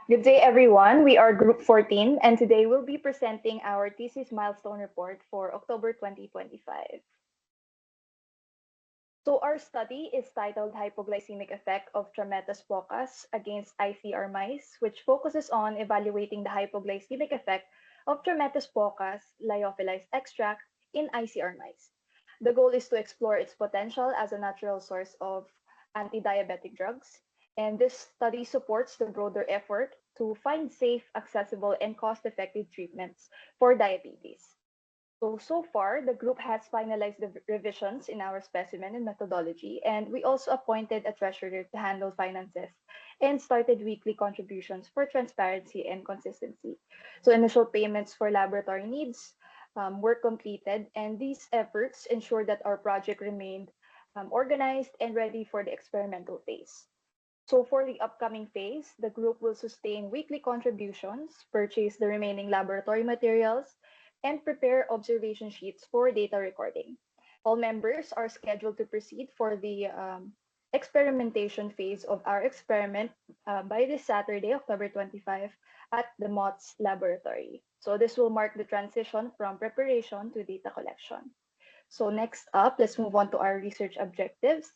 Good day, everyone. We are Group 14, and today we'll be presenting our thesis milestone report for October 2025. So our study is titled Hypoglycemic Effect of Trametas Pocas against ICR mice, which focuses on evaluating the hypoglycemic effect of Trametas pocas lyophilized extract in ICR mice. The goal is to explore its potential as a natural source of anti-diabetic drugs, and this study supports the broader effort to find safe, accessible, and cost-effective treatments for diabetes. So far, the group has finalized the revisions in our specimen and methodology, and we also appointed a treasurer to handle finances and started weekly contributions for transparency and consistency. So initial payments for laboratory needs were completed, and these efforts ensure that our project remained organized and ready for the experimental phase. So for the upcoming phase, the group will sustain weekly contributions, purchase the remaining laboratory materials, and prepare observation sheets for data recording. All members are scheduled to proceed for the experimentation phase of our experiment by this Saturday, October 25, at the MOTS laboratory. So this will mark the transition from preparation to data collection. So next up, let's move on to our research objectives.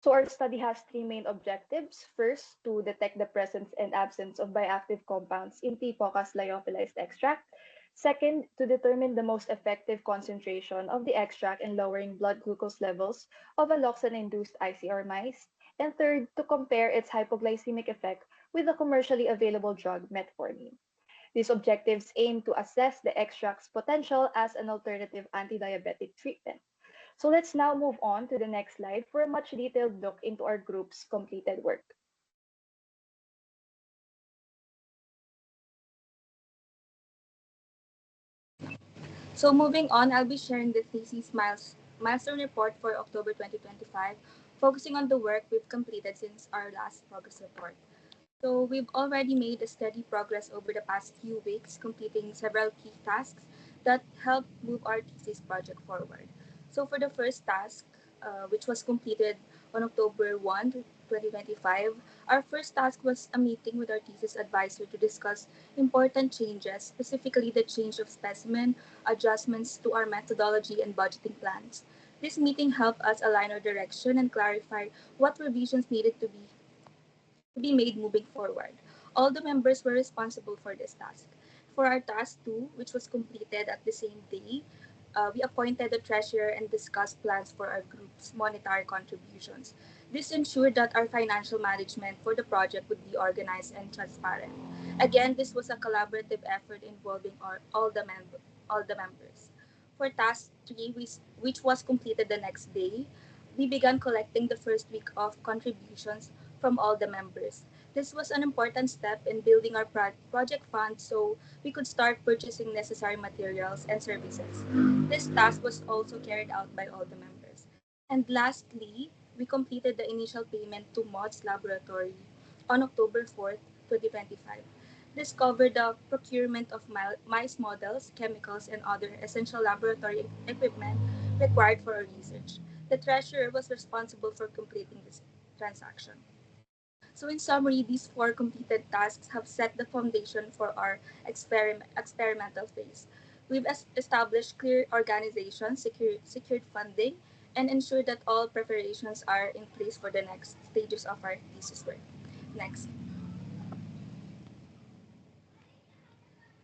So our study has three main objectives. First, to detect the presence and absence of bioactive compounds in T. pocas lyophilized extract. Second, to determine the most effective concentration of the extract in lowering blood glucose levels of alloxan-induced ICR mice. And third, to compare its hypoglycemic effect with the commercially available drug metformin. These objectives aim to assess the extract's potential as an alternative anti-diabetic treatment. So let's now move on to the next slide for a much detailed look into our group's completed work. So moving on, I'll be sharing the thesis milestone report for October 2025, focusing on the work we've completed since our last progress report. So we've already made a steady progress over the past few weeks, completing several key tasks that help move our thesis project forward. So for the first task, which was completed on October 1, 2025, our first task was a meeting with our thesis advisor to discuss important changes, specifically the change of specimen, adjustments to our methodology, and budgeting plans. This meeting helped us align our direction and clarify what revisions needed to be made moving forward. All the members were responsible for this task. For our task 2, which was completed at the same day, we appointed a treasurer and discussed plans for our group's monetary contributions. This ensured that our financial management for the project would be organized and transparent. Again, this was a collaborative effort involving all the members. For task 3, which was completed the next day, we began collecting the first week of contributions from all the members. This was an important step in building our project fund so we could start purchasing necessary materials and services. This task was also carried out by all the members. And lastly, we completed the initial payment to MOTS Laboratory on October 4th, 2025. This covered the procurement of mice models, chemicals, and other essential laboratory equipment required for our research. The treasurer was responsible for completing this transaction. So, in summary, these four completed tasks have set the foundation for our experimental phase. We've established clear organization, secured funding, and ensured that all preparations are in place for the next stages of our thesis work. Next.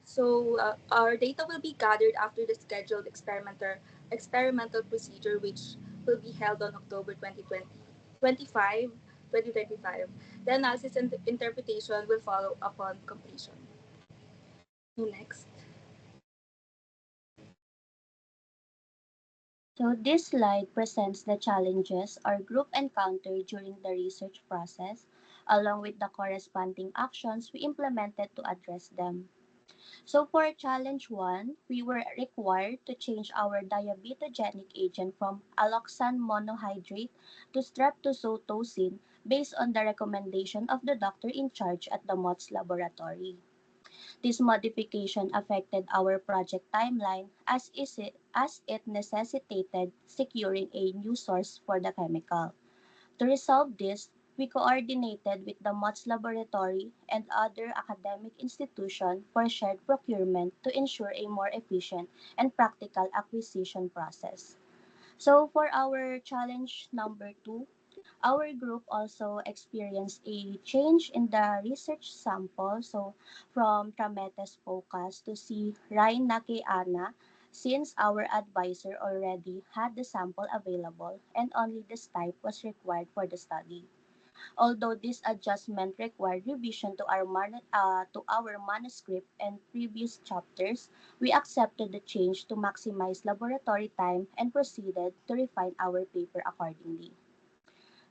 So, our data will be gathered after the scheduled experimental procedure, which will be held on October 2025. The analysis and interpretation will follow upon completion. So next. So this slide presents the challenges our group encountered during the research process, along with the corresponding actions we implemented to address them. So for challenge 1, we were required to change our diabetogenic agent from alloxan monohydrate to streptozotocin based on the recommendation of the doctor in charge at the MOTS laboratory. This modification affected our project timeline as it necessitated securing a new source for the chemical. To resolve this, We coordinated with the MOTS laboratory and other academic institutions for shared procurement to ensure a more efficient and practical acquisition process. So for our challenge number 2, our group also experienced a change in the research sample. So from Trametes focus to C. Rhinaceana, since our advisor already had the sample available and only this type was required for the study. Although this adjustment required revision to our manuscript and previous chapters, we accepted the change to maximize laboratory time and proceeded to refine our paper accordingly.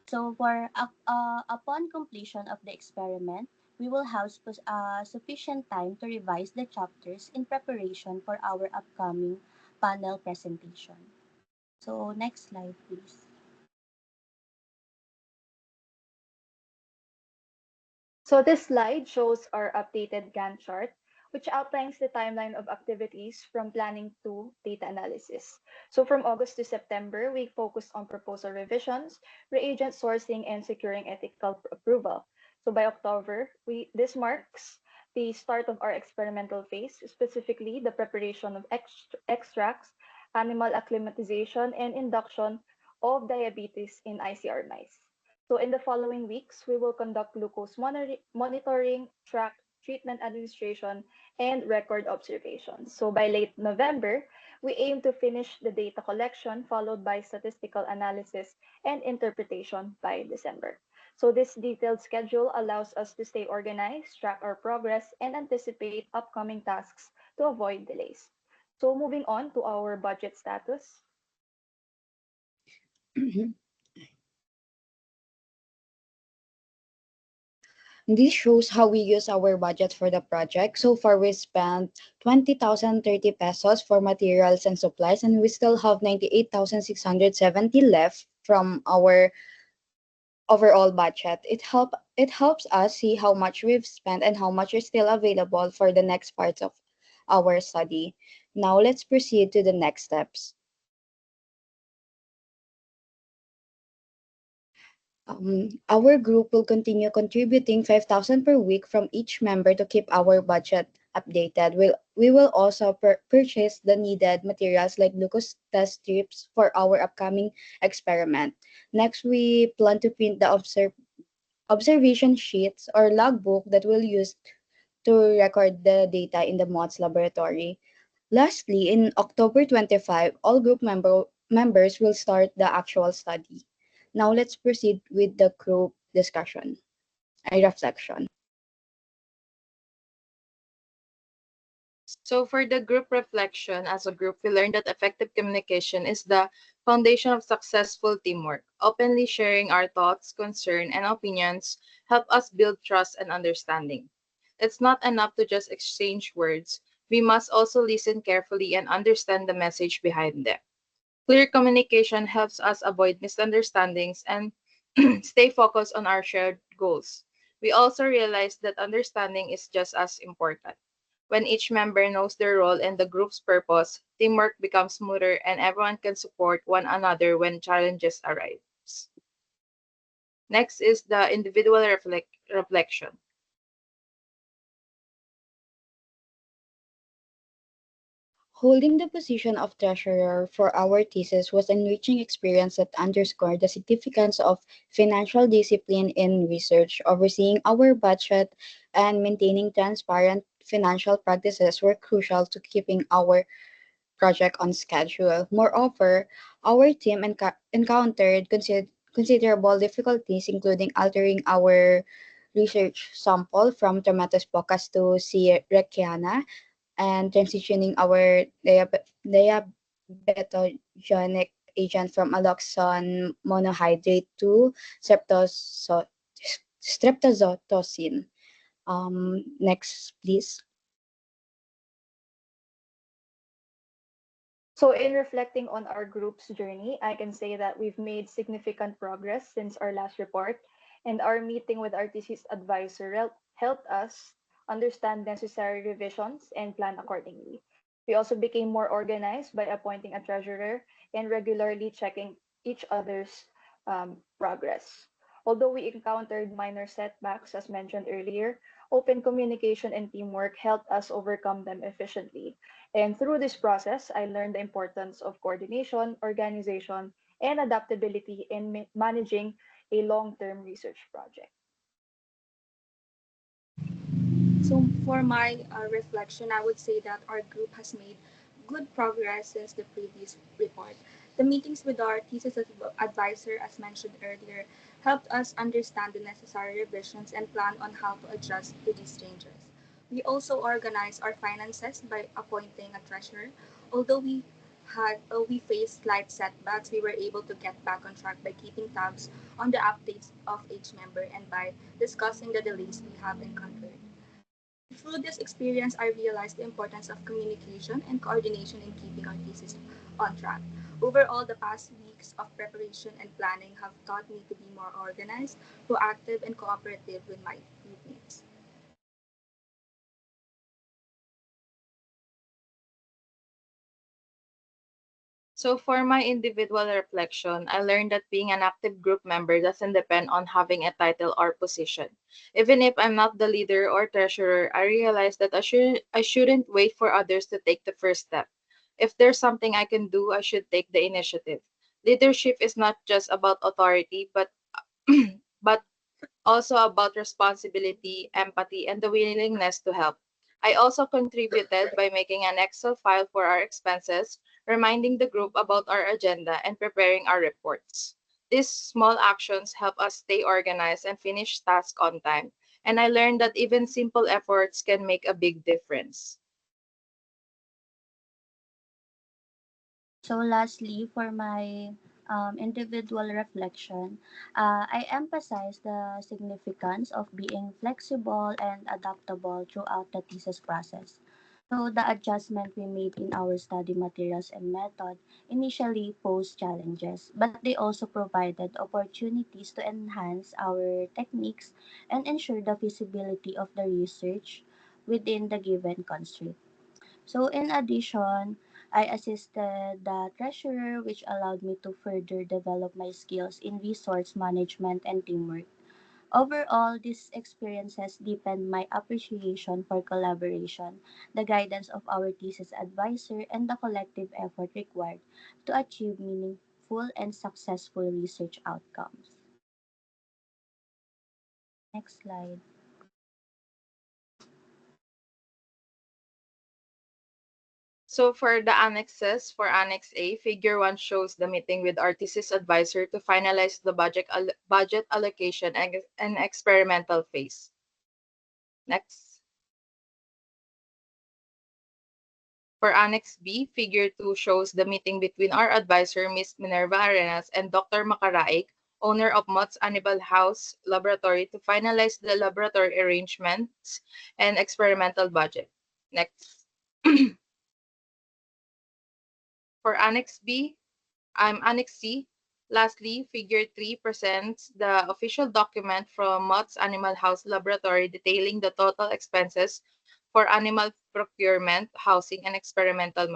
So upon completion of the experiment, we will have sufficient time to revise the chapters in preparation for our upcoming panel presentation. So next slide, please. So this slide shows our updated Gantt chart, which outlines the timeline of activities from planning to data analysis. So from August to September, we focused on proposal revisions, reagent sourcing, and securing ethical approval. So by October, this marks the start of our experimental phase, specifically the preparation of extracts, animal acclimatization, and induction of diabetes in ICR mice. So in the following weeks, we will conduct glucose monitoring, track treatment administration, and record observations. So by late November, we aim to finish the data collection, followed by statistical analysis and interpretation by December. So this detailed schedule allows us to stay organized, track our progress, and anticipate upcoming tasks to avoid delays. So moving on to our budget status. This shows how we use our budget for the project. So far, we spent 20,030 pesos for materials and supplies, and we still have 98,670 left from our overall budget. It helps us see how much we've spent and how much is still available for the next parts of our study. Now let's proceed to the next steps. Our group will continue contributing 5,000 per week from each member to keep our budget updated. We will also purchase the needed materials like glucose test strips for our upcoming experiment. Next, we plan to print the observation sheets or logbook that we'll use to record the data in the MOTS laboratory. Lastly, in October 25, all group members will start the actual study. Now let's proceed with the group discussion and reflection. So for the group reflection, as a group, we learned that effective communication is the foundation of successful teamwork. Openly sharing our thoughts, concerns, and opinions help us build trust and understanding. It's not enough to just exchange words. We must also listen carefully and understand the message behind them. Clear communication helps us avoid misunderstandings and stay focused on our shared goals. We also realize that understanding is just as important. When each member knows their role and the group's purpose, teamwork becomes smoother and everyone can support one another when challenges arise. Next is the individual reflection. Holding the position of treasurer for our thesis was an enriching experience that underscored the significance of financial discipline in research. Overseeing our budget and maintaining transparent financial practices were crucial to keeping our project on schedule. Moreover, our team encountered considerable difficulties, including altering our research sample from Tomatos Pocas to C. rekiana and transitioning our diabetogenic agent from alloxan monohydrate to streptozo- streptozotocin. Next, please. So, in reflecting on our group's journey, I can say that we've made significant progress since our last report, and our meeting with our thesis advisor helped us understand necessary revisions and plan accordingly. We also became more organized by appointing a treasurer and regularly checking each other's progress. Although we encountered minor setbacks, as mentioned earlier, open communication and teamwork helped us overcome them efficiently. And through this process, I learned the importance of coordination, organization, and adaptability in managing a long term research project. So for my reflection, I would say that our group has made good progress since the previous report. The meetings with our thesis advisor, as mentioned earlier, helped us understand the necessary revisions and plan on how to adjust to these changes. We also organized our finances by appointing a treasurer. Although we faced slight setbacks, we were able to get back on track by keeping tabs on the updates of each member and by discussing the delays we have encountered. Through this experience, I realized the importance of communication and coordination in keeping our thesis on track. Overall, the past weeks of preparation and planning have taught me to be more organized, proactive, and cooperative with my groupmates. So for my individual reflection, I learned that being an active group member doesn't depend on having a title or position. Even if I'm not the leader or treasurer, I realized that I shouldn't wait for others to take the first step. If there's something I can do, I should take the initiative. Leadership is not just about authority, but but also about responsibility, empathy, and the willingness to help. I also contributed by making an Excel file for our expenses, reminding the group about our agenda, and preparing our reports. These small actions help us stay organized and finish tasks on time, and I learned that even simple efforts can make a big difference. So lastly, for my individual reflection, I emphasize the significance of being flexible and adaptable throughout the thesis process. So the adjustment we made in our study materials and method initially posed challenges, but they also provided opportunities to enhance our techniques and ensure the feasibility of the research within the given constraint. So in addition, I assisted the treasurer, which allowed me to further develop my skills in resource management and teamwork. Overall, these experiences deepened my appreciation for collaboration, the guidance of our thesis advisor, and the collective effort required to achieve meaningful and successful research outcomes. Next slide. So for the annexes, for Annex A, Figure 1 shows the meeting with our thesis advisor to finalize the budget allocation and experimental phase. Next. For Annex B, Figure 2 shows the meeting between our advisor, Ms. Minerva Arenas, and Dr. Makaraig, owner of Mott's Animal House Laboratory, to finalize the laboratory arrangements and experimental budget. Next. For Annex B, Annex C. Lastly, Figure 3 presents the official document from Mott's Animal House Laboratory detailing the total expenses for animal procurement, housing, and experimental